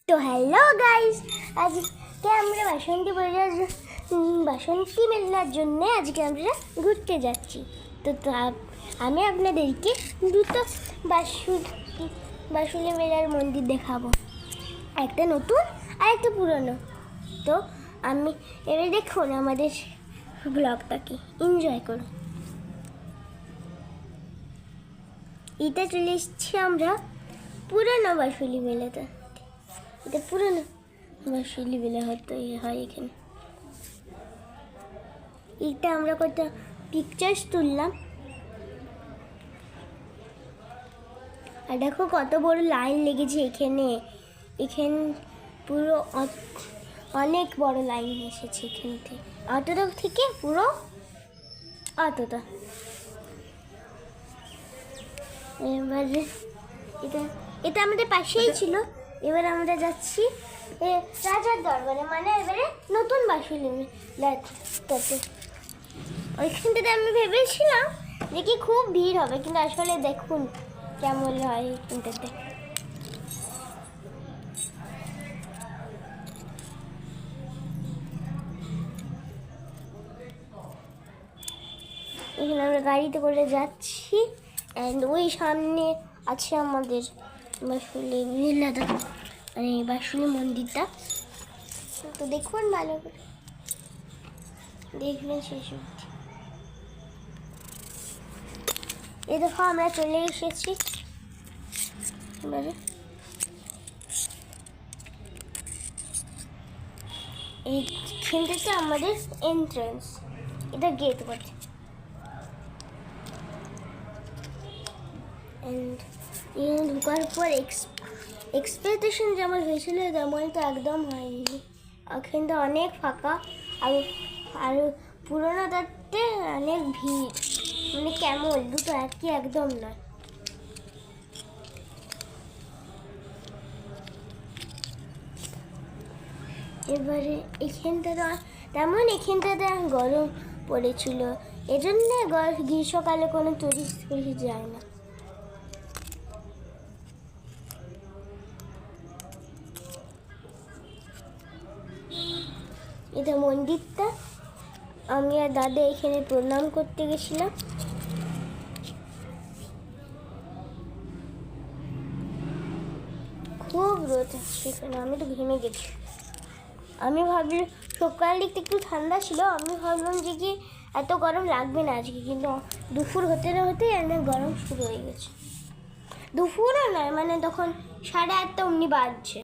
তো hello guys, আজকে আমরা বাসন্তী মেলার জন্য আজকে আমরা ঘুরতে যাচ্ছি। তো আমি আপনাদেরকে দুটো বাসন্তী মেলার মন্দির দেখাবো, একটা নতুন আর একটা পুরনো। তো আমি এবার দেখুন আমাদের ব্লগটাকে এনজয় করুন। এটা চলে এসেছি আমরা পুরনো বাসন্তী মেলাতে। এটা পুরনো বাসন্তী মেলা হয় এখানে। এটা আমরা কত পিকচার্স তুললাম, আর দেখো কত বড় লাইন লেগেছে এখানে পুরো অনেক বড় লাইন এসেছে এখান থেকে, অতটা থেকে পুরো অতটা। এবারে এটা আমাদের পাশেই ছিল। এবার আমরা যাচ্ছি রাজার দরবারে, মানে এবারে নতুন বাসন্তী মেলাতে। ওইখানটাতে আমি ভেবেছিলাম যে কি খুব ভিড় হবে, কিন্তু আসলে দেখুন কেমন হয় এখানটাতে। এখানে আমরা গাড়িতে করে যাচ্ছি, অ্যান্ড ওই সামনে আছে আমাদের বাসন্তী মেলাটা, মানে বাসন্তী মন্দিরটা। তো দেখুন ভালো করে, দেখবেন শেষ অবধি। এই দেখো আমরা চলে এসেছি এবারে। এইখানটাতে আমাদের এন্ট্রান্স, এটা গেট বটে। এখানে ঢোকার পর এক্সপেকটেশন যেমন হয়েছিল তেমন তো একদম হয়নি। এখানটা অনেক ফাঁকা, আর পুরোনোটাতে অনেক ভিড়, মানে কেমন দুটো একদম নয়। এবারে এখানটাতে গরম পড়েছিল, এজন্য গ্রীষ্মকালে কোনো টুরিস্ট যায় না। এটা মন্দিরটা, আমি আর দাদা এখানে প্রণাম করতে গেছিলাম। খুব রোদ সেখানে, আমি তো ঘেমে গেছি। আমি ভাবলাম সকাল দিকটা একটু ঠান্ডা ছিল, আমি ভাবলাম যে কি এত গরম লাগবে না আজকে, কিন্তু দুপুর হতে না হতেই অনেক গরম শুরু হয়ে গেছে। দুপুরও নয়, মানে তখন 8:30 অমনি বাজছে।